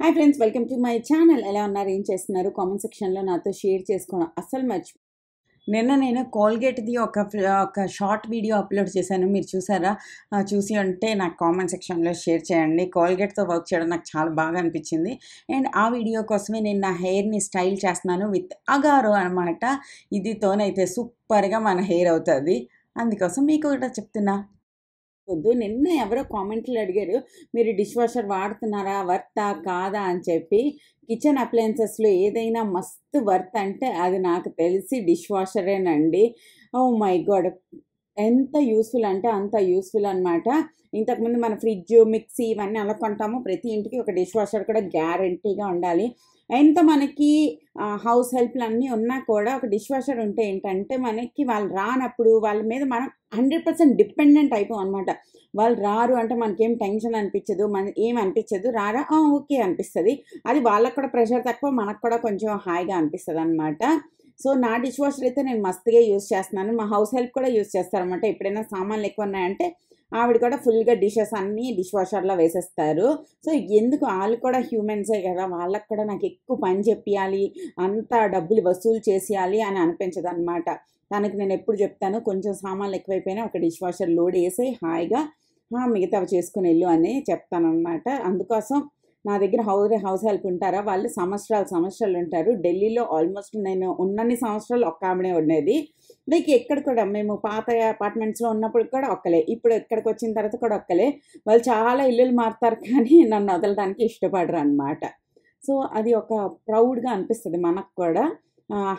Hi friends, welcome to my channel. ఎలా ఉన్నారు, ఏం చేస్తున్నారు? కామెంట్ సెక్షన్లో నాతో షేర్ చేసుకోవడం అస్సలు నిన్న నేను కోల్గేట్ది ఒక షార్ట్ వీడియో అప్లోడ్ చేశాను. మీరు చూసారా? చూసి ఉంటే నాకు కామెంట్ సెక్షన్లో షేర్ చేయండి. కోల్గేట్తో వర్క్ చేయడం నాకు చాలా బాగా అనిపించింది. అండ్ ఆ వీడియో కోసమే నేను నా హెయిర్ని స్టైల్ చేస్తున్నాను విత్ అగారో అనమాట. ఇదితోనైతే సూపర్గా మన హెయిర్ అవుతుంది. అందుకోసం మీకు కూడా చెప్తున్నా. నిన్న ఎవరో కామెంట్లు అడిగారు, మీరు డిష్ వాషర్ వాడుతున్నారా, వర్తా కాదా అని చెప్పి. కిచెన్ అప్లయన్సెస్లో ఏదైనా మస్తు వర్త్ అంటే అది నాకు తెలిసి డిష్ వాషరేనండి. ఓ మై గాడ్, ఎంత యూస్ఫుల్ అంటే అంత యూస్ఫుల్ అనమాట. ఇంతకుముందు మన ఫ్రిడ్జ్, మిక్సీ ఇవన్నీ అలా కొంటాము. ప్రతి ఇంటికి ఒక డిష్ వాషర్ కూడా గ్యారంటీగా ఉండాలి. ఎంత మనకి హౌస్ హెల్ప్లు అన్నీ ఉన్నా కూడా ఒక డిష్ వాషర్ ఉంటే ఏంటంటే మనకి వాళ్ళు రానప్పుడు వాళ్ళ మీద మనం 100% డిపెండెంట్ అయిపోం అనమాట. వాళ్ళు రారు అంటే మనకేం టెన్షన్ అనిపించదు, ఏం అనిపించదు. రారా ఓకే అనిపిస్తుంది. అది వాళ్ళకు కూడా ప్రెషర్ తక్కువ, మనకు కూడా కొంచెం హాయిగా అనిపిస్తుంది అనమాట. సో నా డిష్ వాషర్ అయితే నేను మస్తుగా యూజ్ చేస్తున్నాను. మా హౌస్ హెల్ప్ కూడా యూజ్ చేస్తారనమాట. ఎప్పుడైనా సామాన్లు ఎక్కువ ఉన్నాయంటే ఆవిడ కూడా ఫుల్గా డిషెస్ అన్నీ డిష్ వాషర్లో వేసేస్తారు. సో ఎందుకు, వాళ్ళు కూడా హ్యూమన్సే కదా, వాళ్ళకు కూడా నాకు ఎక్కువ పని చెప్పియాలి, అంత డబ్బులు వసూలు చేసేయాలి అని అనిపించదు అనమాట. తనకి నేను ఎప్పుడు చెప్తాను, కొంచెం సామాన్లు ఎక్కువైపోయినా ఒక డిష్ వాషర్ లోడ్ వేసి హాయిగా మిగతావి చేసుకుని వెళ్ళు అని చెప్తానమాట. అందుకోసం నా దగ్గర హౌస్ హెల్ప్ ఉంటారా, వాళ్ళు సంవత్సరాలు ఉంటారు. ఢిల్లీలో ఆల్మోస్ట్ నేను ఉన్నన్ని సంవత్సరాలు ఒక్క ఆవిడే ఉండేది. లైక్ ఎక్కడ కూడా మేము పాత అపార్ట్మెంట్స్లో ఉన్నప్పుడు కూడా ఒక్కలే, ఇప్పుడు ఎక్కడికి వచ్చిన తర్వాత కూడా ఒక్కలే. వాళ్ళు చాలా ఇల్లులు మారుతారు కానీ నన్ను వదలడానికి ఇష్టపడరు అనమాట. సో అది ఒక ప్రౌడ్గా అనిపిస్తుంది మనకు కూడా,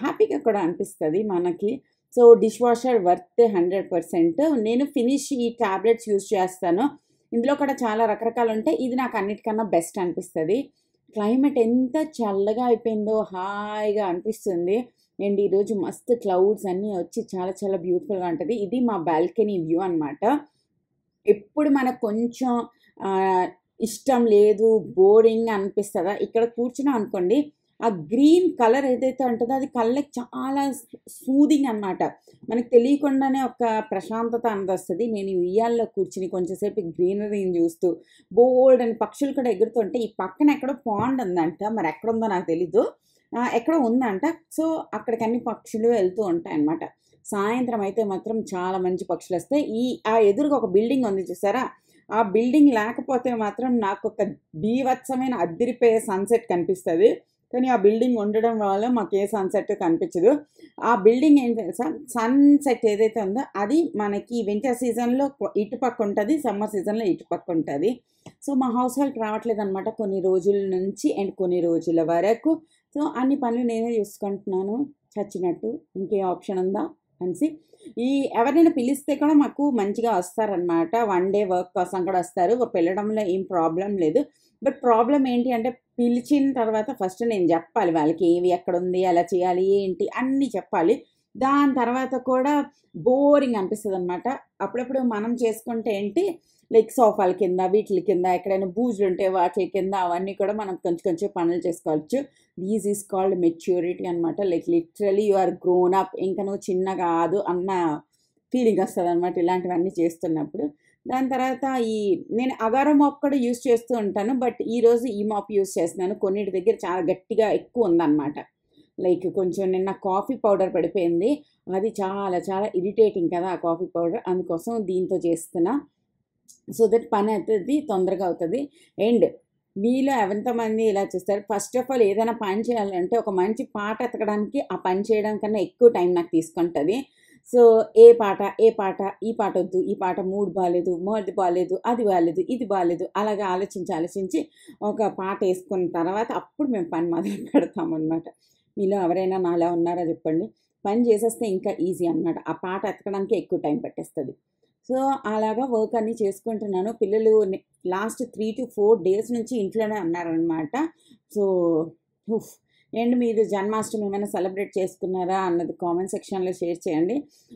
హ్యాపీగా కూడా అనిపిస్తుంది మనకి. So dish washer worth 100%. నేను ఫినిష్ ఈ ట్యాబ్లెట్స్ యూజ్ చేస్తాను. ఇందులో కూడా చాలా రకరకాలు ఉంటాయి. ఇది నాకు అన్నిటికన్నా బెస్ట్ అనిపిస్తుంది. క్లైమేట్ ఎంత చల్లగా అయిపోయిందో, హాయిగా అనిపిస్తుంది. అండ్ ఈరోజు మస్తు క్లౌడ్స్ అన్నీ వచ్చి చాలా చాలా బ్యూటిఫుల్గా ఉంటుంది. ఇది మా బాల్కనీ వ్యూ అనమాట. ఎప్పుడు మనకు కొంచెం ఇష్టం లేదు, బోరింగ్ అనిపిస్తుందా, ఇక్కడ కూర్చున్నాం అనుకోండి, ఆ గ్రీన్ కలర్ ఏదైతే ఉంటుందో అది కళ్ళకి చాలా సూదింగ్ అనమాట. మనకు తెలియకుండానే ఒక ప్రశాంతత వస్తుంది. నేను ఈ ఉయ్యాల్లో కూర్చుని కొంచెంసేపు గ్రీనరీని చూస్తూ బోల్డ్ అని పక్షులు కూడా ఎగురుతుంటే, ఈ పక్కన ఎక్కడో పాండ్ ఉందంట, మరి ఎక్కడుందో నాకు తెలీదు, ఎక్కడో ఉందంట. సో అక్కడికి అన్ని పక్షులు వెళ్తూ ఉంటాయి అన్నమాట. సాయంత్రం అయితే మాత్రం చాలా మంచి పక్షులు వస్తాయి. ఎదురుగా ఒక బిల్డింగ్ ఉంది చూసారా, ఆ బిల్డింగ్ లేకపోతే మాత్రం నాకు ఒక బీభత్సమైన అద్దిరిపోయే సన్సెట్ కనిపిస్తుంది. కానీ ఆ బిల్డింగ్ ఉండడం వల్ల మాకు ఏ సన్సెట్ కనిపించదు. ఆ బిల్డింగ్ ఏం తెలుసా, సన్సెట్ ఏదైతే ఉందో అది మనకి వింటర్ సీజన్లో ఇటుపక్క ఉంటుంది, సమ్మర్ సీజన్లో ఇటుపక్క ఉంటుంది. సో మా హౌస్ హెల్ప్ రావట్లేదు అనమాట కొన్ని రోజుల నుంచి అండ్ కొన్ని రోజుల వరకు. సో అన్ని పనులు నేనే చూసుకుంటున్నాను చచ్చినట్టు. ఇంకే ఆప్షన్ ఉందా అనేసి ఎవరైనా పిలిస్తే కూడా మాకు మంచిగా వస్తారనమాట. 1 డే వర్క్ కోసం కూడా వస్తారు. పిలవడంలో ఏం ప్రాబ్లం లేదు. బట్ ప్రాబ్లం ఏంటి అంటే, పిలిచిన తర్వాత ఫస్ట్ నేను చెప్పాలి వాళ్ళకి ఏవి ఎక్కడుంది, ఎలా చేయాలి, ఏంటి అన్నీ చెప్పాలి. దాని తర్వాత కూడా బోరింగ్ అనిపిస్తుంది అనమాట. అప్పుడప్పుడు మనం చేసుకుంటే ఏంటి, లైక్ సోఫాల కింద, వీటి కింద, ఎక్కడైనా బూజులు ఉంటే వాటి కింద అవన్నీ కూడా మనం కొంచెం కొంచెం పనులు చేసుకోవచ్చు. దీస్ ఈజ్ కాల్డ్ మెచ్యూరిటీ అనమాట. Like literally you are grown up, ఇంకా నువ్వు చిన్న కాదు అన్న ఫీలింగ్ వస్తుంది అనమాట ఇలాంటివన్నీ చేస్తున్నప్పుడు. దాని తర్వాత నేను అగారో మాప్ కూడా యూస్ చేస్తూ ఉంటాను. బట్ ఈరోజు ఈ మాప్ యూస్ చేస్తున్నాను. కొన్నిటి దగ్గర చాలా గట్టిగా ఎక్కువ ఉందన్నమాట. లైక్ కొంచెం నిన్న కాఫీ పౌడర్ పడిపోయింది, అది చాలా చాలా ఇరిటేటింగ్ కదా ఆ కాఫీ పౌడర్. అందుకోసం దీంతో చేస్తున్నా. సో దట్ పని అవుతుంది, తొందరగా అవుతుంది. అండ్ మీలో ఎంతమంది ఇలా చేస్తారు? ఫస్ట్ ఆఫ్ ఆల్ ఏదైనా పని చేయాలంటే ఒక మంచి పాట ఎతకడానికి ఆ పని చేయడం కన్నా ఎక్కువ టైం నాకు తీసుకుంటుంది. సో ఏ పాట ఈ పాట వద్దు, ఈ పాట మూడ్ బాగాలేదు, అది బాగాలేదు, అది బాగాలేదు, ఇది బాగాలేదు, అలాగే ఆలోచించి ఒక పాట వేసుకున్న తర్వాత అప్పుడు మేము పని మొదలు పెడతామన్నమాట. మీలో ఎవరైనా నాలా ఉన్నారా చెప్పండి. పని చేసేస్తే ఇంకా ఈజీ అనమాట. ఆ పాట ఎతకడానికి ఎక్కువ టైం పట్టేస్తుంది. సో అలాగా వర్క్ అన్నీ చేసుకుంటున్నాను. పిల్లలు లాస్ట్ 3 to 4 డేస్ నుంచి ఇంట్లోనే ఉన్నారనమాట. సో అండ్ మీరు జన్మాష్టమి ఏమైనా సెలబ్రేట్ చేసుకున్నారా అన్నది కామెంట్ సెక్షన్లో షేర్ చేయండి.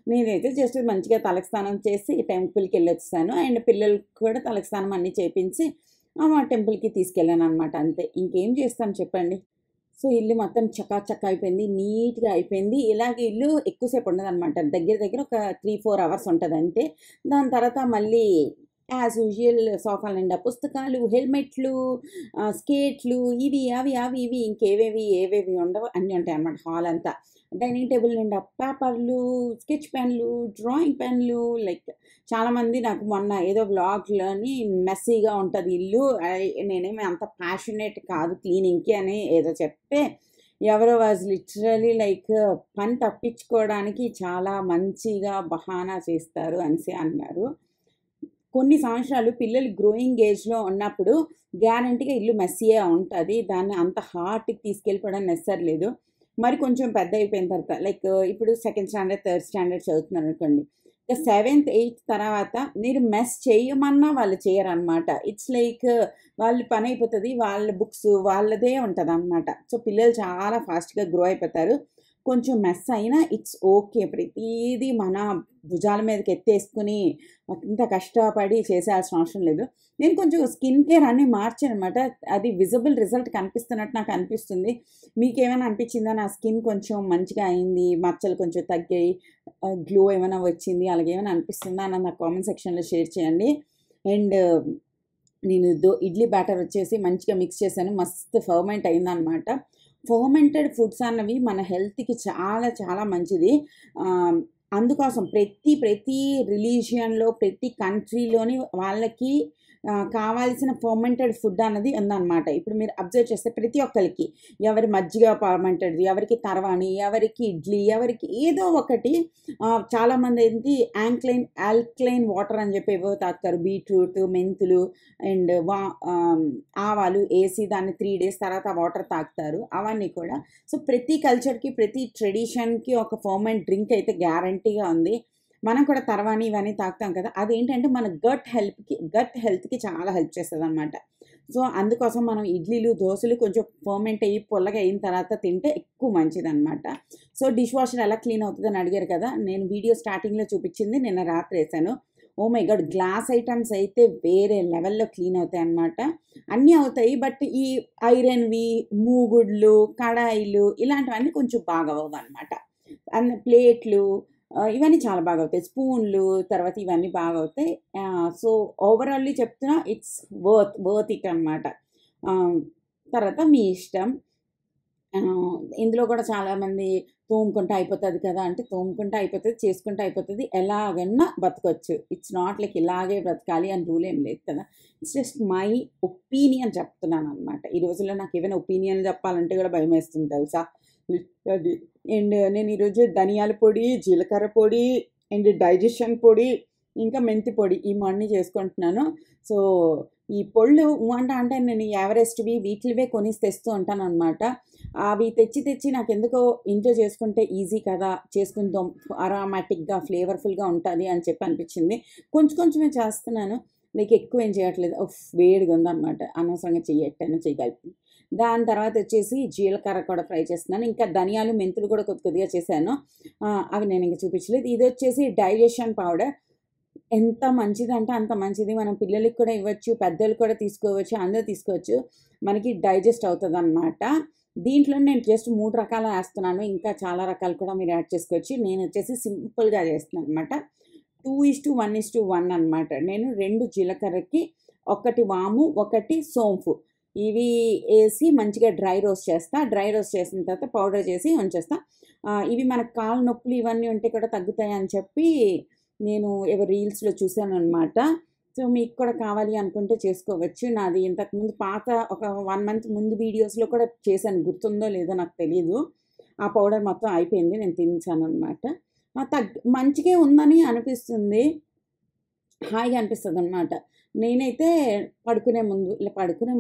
నేనైతే జస్ట్ మంచిగా తలకి స్నానం చేసి టెంపుల్కి వెళ్ళొచ్చాను. అండ్ పిల్లలకి కూడా తలకి స్నానం అన్నీ చేయించి మా టెంపుల్కి తీసుకెళ్ళాను అనమాట. అంతే, ఇంకేం చేస్తాను చెప్పండి. సో ఇల్లు మొత్తం చకాచక్ అయిపోయింది, నీట్గా అయిపోయింది. ఇలాగే ఇల్లు ఎక్కువసేపు ఉండదన్నమాట. దగ్గర దగ్గర ఒక 3-4 అవర్స్ ఉంటుంది అంతే. దాని తర్వాత మళ్ళీ యాజ్ యూజువల్ సోఫా నిండా పుస్తకాలు, హెల్మెట్లు, స్కేట్లు, ఇవి అవి అవి ఇవి ఏవేవి ఉండవు అన్నీ ఉంటాయన్నమాట హాల్ అంతా. డైనింగ్ టేబుల్ నిండా పేపర్లు, స్కెచ్ పెన్లు, డ్రాయింగ్ పెన్లు. లైక్ చాలామంది నాకు మొన్న ఏదో వ్లాగ్‌లోని మెస్సీగా ఉంటది ఇల్లు. నేనేమి అంత ప్యాషనేట్ కాదు క్లీనింగ్‌కి అని ఏదో చెప్తే, ఎవరో వాజ్ లిటరల్లీ లైక్ పని తప్పించుకోవడానికి చాలా మంచిగా బహానా చేస్తారు అనేసి అన్నారు. కొన్ని సంవత్సరాలు పిల్లలు గ్రోయింగ్ ఏజ్‌లో ఉన్నప్పుడు గ్యారంటీగా ఇల్లు మెస్సీయే ఉంటది. దాన్ని అంత హార్ట్‌కి తీసుకెళ్ళిపోవడం నెసెసరీ లేదు. మరి కొంచెం పెద్ద అయిపోయిన తర్వాత లైక్ ఇప్పుడు సెకండ్ స్టాండర్డ్, థర్డ్ స్టాండర్డ్ చదువుతున్నారనుకోండి. ఇక సెవెంత్, ఎయిత్ తర్వాత మీరు మెస్ చేయమన్నా వాళ్ళు చేయరనమాట. ఇట్స్ లైక్ వాళ్ళ పనయిపోతది. వాళ్ళ బుక్స్ వాళ్ళదే ఉంటదనమాట. సో, పిల్లలు చాలా ఫాస్ట్‌గా గ్రో అయిపోతారు. కొంచెం మెస్ అయినా ఇట్స్ ఓకే. ప్రతీదీ మన భుజాల మీదకి ఎత్తేసుకొని అంత కష్టపడి చేసేయాల్సిన అవసరం లేదు. నేను కొంచెం స్కిన్ కేర్ అన్నీ మార్చాననమాట. అది విజిబుల్ రిజల్ట్ కనిపిస్తున్నట్టు నాకు అనిపిస్తుంది. మీకేమైనా అనిపించిందా? నా స్కిన్ కొంచెం మంచిగా అయింది, మచ్చలు కొంచెం తగ్గాయి, గ్లో ఏమైనా వచ్చింది, అలాగేమైనా అనిపిస్తుందా అన్నది నాకు కామెంట్ సెక్షన్‌లో షేర్ చేయండి. అండ్ నేను ఇడ్లీ బ్యాటర్ వచ్చేసి మంచిగా మిక్స్ చేశాను. మస్తు ఫర్మెంట్ అయిందనమాట. ఫర్మెంటెడ్ ఫుడ్స్ అన్నవి మన హెల్త్‌కి చాలా చాలా మంచిది. ఆహ్, అందుకోసం ప్రతి రిలీజియన్‌లో, ప్రతి కంట్రీలోని వాళ్ళకి కావాల్సిన ఫర్మెంటెడ్ ఫుడ్ అన్నది ఉందనమాట. ఇప్పుడు మీరు అబ్జర్వ్ చేస్తే ప్రతి ఒక్కళ్ళకి ఎవరి మజ్జిగ ఫర్మెంటెడ్‌ది, ఎవరికి తర్వాణి, ఎవరికి ఇడ్లీ, ఎవరికి ఏదో ఒకటి. చాలామంది ఏంటి ఆల్కలైన్ వాటర్ అని చెప్పి ఏవో తాగుతారు. బీట్రూట్, మెంతులు అండ్ ఆవాలు ఏసి దాన్ని 3 డేస్ తర్వాత ఆ వాటర్ తాగుతారు. అవన్నీ కూడా. సో, ప్రతి కల్చర్‌కి, ప్రతి ట్రెడిషన్‌కి ఒక ఫర్మెంట్ డ్రింక్ అయితే గ్యారంటీగా ఉంది. మనం కూడా తర్వాణి ఇవన్నీ తాగుతాం కదా! అదేంటంటే మన గట్ హెల్త్‌కి చాలా హెల్ప్ చేస్తదనమాట. సో, అందుకోసం మనం ఇడ్లీలు, దోసలు కొంచెం ఫర్మెంట్ అయ్యి పుల్లగా అయిన తర్వాత తింటే ఎక్కువ మంచిదనమాట. సో, డిష్ వాషర్ ఎలా క్లీన్ అవుతదని అడిగారు కదా! నేను వీడియో స్టార్టింగ్‌లో చూపించింది నిన్న రాత్రి ఏసాను. Oh my God! Glass items అయితే వేరే లెవెల్‌లో క్లీన్ అవుతాయన్నమాట. అన్నీ అవుతాయి. బట్ ఈ ఐరన్‌వి, మూగుడ్లు, కడాయిలు ఇలాంటివన్నీ కొంచెం బాగా అవ్వవన్నమాట. ప్లేట్లు ఇవన్నీ చాలా బాగా అవుతాయి. స్పూన్లు తర్వాత ఇవన్నీ బాగా అవుతాయి. సో, ఓవరాల్లీ చెప్తున్నా ఇట్స్ వర్త్ ఇట్ అనమాట. ఆహ్, తర్వాత మీ ఇష్టం. ఇందులో కూడా చాలామంది తోముకుంటే అయిపోతది కదా! అంటే తోముకుంటే అయిపోతది, చేసుకుంటే అయిపోతది. ఎలాగన్నా బతకొచ్చు. ఇట్స్ నాట్ లైక్ ఇలాగే బ్రతకాలి అని రూల్ ఏం లేదు కదా! ఇట్స్ జస్ట్ మై ఒపీనియన్ చెప్తున్నాననమాట. ఈ రోజుల్లో నాకేమైనా ఒపీనియన్‌లు చెప్పాలంటే కూడా భయమేస్తుంది తెలుసా? అది. అండ్ నేను ఈరోజు ధనియాల పొడి, జీలకర్ర పొడి అండ్ డైజెషన్ పొడి, ఇంకా మెంతి పొడి ఈ 3 చేసుకుంటున్నాను. సో, ఈ పొళ్ళు అంటే నేను ఈ ఎవరెస్ట్‌వి వీటిలివే కొనేసి తెస్తూ ఉంటాననమాట. అవి తెచ్చి నాకెందుకో ఇంట్లో చేసుకుంటే ఈజీ కదా! చేసుకుందాం అరోమాటిక్‌గా, ఫ్లేవర్‌ఫుల్‌గా ఉంటది అని చెప్పి అనిపించింది. కొంచెమే చేస్తున్నాను. లైక్ ఎక్కువేం చేయట్లేదు. వేడిగా ఉందనమాట. అనవసరంగా చెయ్యి కలిపింది. దాని తర్వాత వచ్చేసి జీలకర్ర కూడా ఫ్రై చేస్తున్నాను. ఇంకా ధనియాలు, మెంతులు కూడా కొద్దిగా చేశాను. అవి నేను ఇంక చూపించలేదు. ఇదొచ్చేసి డైజెషన్ పౌడర్. ఎంత మంచిదంటే అంత మంచిది. మనం పిల్లలకి కూడా ఇవ్వచ్చు, పెద్దోళ్ళు కూడా తీసుకోవచ్చు, అందరూ తీసుకోవచ్చు. మనకి డైజెస్ట్ అవుతదనమాట. దీంట్లో నేను జస్ట్ 3 రకాలు ఏస్తున్నాను. ఇంకా చాలా రకాలు కూడా మీరు యాడ్ చేసుకోవచ్చు. నేనొచ్చేసి సింపుల్‌గా చేస్తున్నాననమాట. 2:1:1 అనమాట. నేను 2 జీలకర్రకి, 1 వాము, 1 సోంపు ఇవి ఏసి మంచిగా డ్రై రోస్ట్ చేస్తా. డ్రై రోస్ట్ చేసిన తర్వాత పౌడర్ చేసి ఉంచేస్తా. ఇవి మనకు కాళ్ళు నొప్పులు ఇవన్నీ ఉంటే కూడా తగ్గుతాయని చెప్పి నేను ఏవో రీల్స్‌లో చూసాననమాట. సో, మీకు కూడా కావాలి అనుకుంటే చేసుకోవచ్చు. నాది ఇంతకుముందు పాత ఒక 1 మంత్ ముందు వీడియోస్‌లో కూడా చేశాను. గుర్తుందో లేదో నాకు తెలీదు. ఆ పౌడర్ మొత్తం అయిపోయింది. నేను తినేసాననమాట. మంచిగే ఉందని అనిపిస్తుంది. హాయిగా అనిపిస్తదనమాట. నేనైతే పడుకునే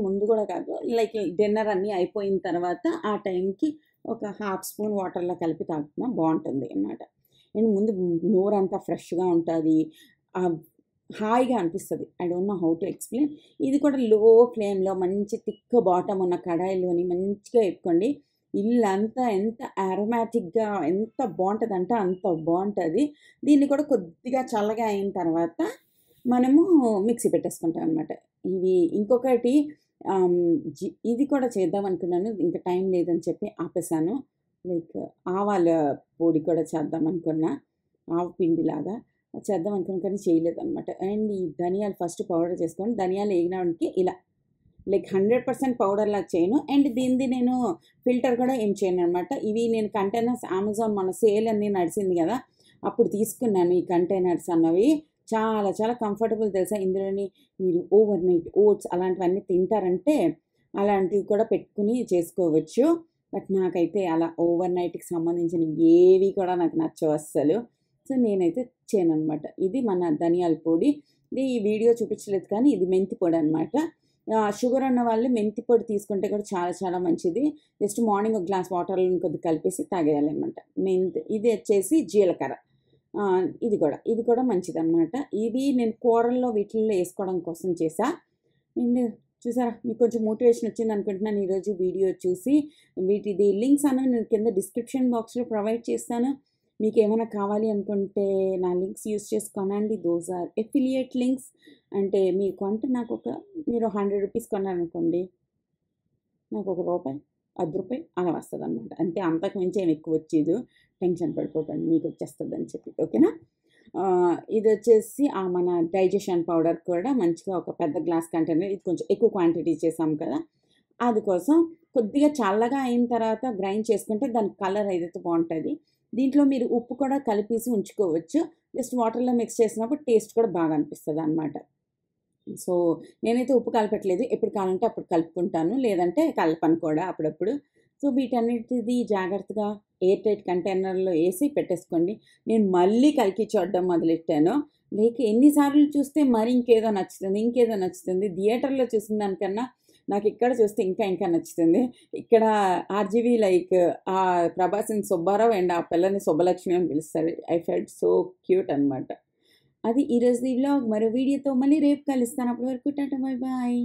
ముందు గూడా కాదు. లైక్ డిన్నర్ అన్నీ అయిపోయిన తర్వాత ఆ టైంకి ఒక హాఫ్ స్పూన్ వాటర్‌లో కలిపి తాగుతున్నా బావుంటుంది అనమాట. అండ్ ముందు నోరంతా ఫ్రెష్‌గా ఉంటది. ఆహ్, హాయిగా అనిపిస్తది. I don't know how to explain. ఇది కూడా లో ఫ్లేమ్‌లో మంచి థిక్ బాటమ్ ఉన్న కడాయిలోని మంచిగా పెట్టుకోండి. ఇల్లంతా ఎంత అరోమాటిక్‌గా ఎంత బావుంటదంటే అంత బావుంటది. దీన్ని కూడా కొద్దిగా చల్లగా అయిన తర్వాత మనము మిక్సీ పెట్టేసుకుంటాం అనమాట. ఇవి ఇంకొకటి ఆహ్, ఇది కూడా చేద్దాం అనుకున్నాను. ఇంకా టైం లేదని చెప్పి ఆపేసాను. లైక్ ఆవాల పొడి కూడా చేద్దాం అనుకున్నా. ఆవ పిండిలాగా. చేద్దాం అనుకున్నాను కానీ చేయలేదనమాట. అండ్ ఈ ధనియాలు ఫస్ట్ పౌడర్ చేసుకొని ధనియాలు వేగడానికి ఇలా లైక్ 100% పౌడర్ లాగా చేయను. అండ్ దీనిది నేను ఫిల్టర్ కూడా ఏం చేయను అనమాట. ఇవి నేను కంటైనర్స్ అమెజాన్ మన సేల్ అన్నీ నడిచింది కదా, అప్పుడు తీసుకున్నాను ఈ కంటైనర్స్ అన్నవి. చాలా చాలా కంఫర్టబుల్ తెలుసా. ఇందులోని మీరు ఓవర్ నైట్ ఓట్స్ అలాంటివన్నీ తింటారంటే అలాంటివి కూడా పెట్టుకుని చేసుకోవచ్చు. బట్ నాకైతే అలా ఓవర్ నైట్కి సంబంధించిన ఏవి కూడా నాకు నచ్చవు అస్సలు. సో నేనైతే చేయననమాట. ఇది మన ధనియాల పొడి. ఇది ఈ వీడియో చూపించలేదు కానీ ఇది మెంతి పొడి అనమాట. షుగర్ ఉన్న వాళ్ళు మెంతి పొడి తీసుకుంటే కూడా చాలా చాలా మంచిది. జస్ట్ మార్నింగ్ ఒక గ్లాస్ వాటర్లో కొద్దిగా కలిపేసి తాగేయాలన్నమాట. ఇది వచ్చేసి జీలకర్ర. ఇది కూడా మంచిదన్నమాట. ఇవి నేను కూరల్లో వీటిల్లో వేసుకోవడం కోసం చేసా. అండ్ చూసారా, మీకు కొంచెం మోటివేషన్ వచ్చింది అనుకుంటున్నాను ఈరోజు వీడియో చూసి. వీటిది లింక్స్ అన్నవి నేను కింద డిస్క్రిప్షన్ బాక్స్లో ప్రొవైడ్ చేస్తాను. మీకు ఏమైనా కావాలి అనుకుంటే నా లింక్స్ యూస్ చేసి కొనండి. Those are affiliate links. అంటే మీకు అంటే మీరు 100 రూపీస్ కొన్నారనుకోండి, నాకు ₹1, ₹10 అలా వస్తుంది అనమాట. అంటే అంతకు మించి ఏమి ఎక్కువ వచ్చేది. టెన్షన్ పడిపోకండి, మీకు వచ్చేస్తుందని చెప్పి. ఓకేనా. ఇది వచ్చేసి మన డైజెషన్ పౌడర్ కూడా మంచిగా ఒక పెద్ద గ్లాస్ కంటైనర్, ఇది కొంచెం ఎక్కువ క్వాంటిటీ చేసాం కదా, అది కోసం కొద్దిగా చల్లగా అయిన తర్వాత గ్రైండ్ చేసుకుంటే దాని కలర్ ఏదైతే బాగుంటుంది. దీంట్లో మీరు ఉప్పు కూడా కలిపేసి ఉంచుకోవచ్చు. జస్ట్ వాటర్లో మిక్స్ చేసినప్పుడు టేస్ట్ కూడా బాగా అనిపిస్తుంది అనమాట. సో నేనైతే ఉప్పు కలపట్లేదు. ఎప్పుడు కావాలంటే అప్పుడు కలుపుకుంటాను, లేదంటే కలపను కూడా అప్పుడప్పుడు. సో వీటన్నిటిది జాగ్రత్తగా ఎయిర్ టైట్ కంటైనర్లో వేసి పెట్టేసుకోండి. నేను మళ్ళీ కలికి చూడడం మొదలెట్టాను. లేక ఎన్నిసార్లు చూస్తే మరి ఇంకేదో నచ్చుతుంది. థియేటర్లో చూసిన దానికన్నా నాకు ఇక్కడ చూస్తే ఇంకా నచ్చుతుంది. ఇక్కడ ఆర్జీవి లైక్ ప్రభాస్ని సుబ్బారావు అండ్ ఆ పిల్లని శుభలక్ష్మి అని పిలుస్తారు. ఐ ఫెల్ట్ సో క్యూట్ అనమాట. అది ఈరోజు ఈ వ్లాగ్. మరో వీడియోతో మళ్ళీ రేపు కలుస్తాను. అప్పటి వరకు టాటా, బై బాయ్.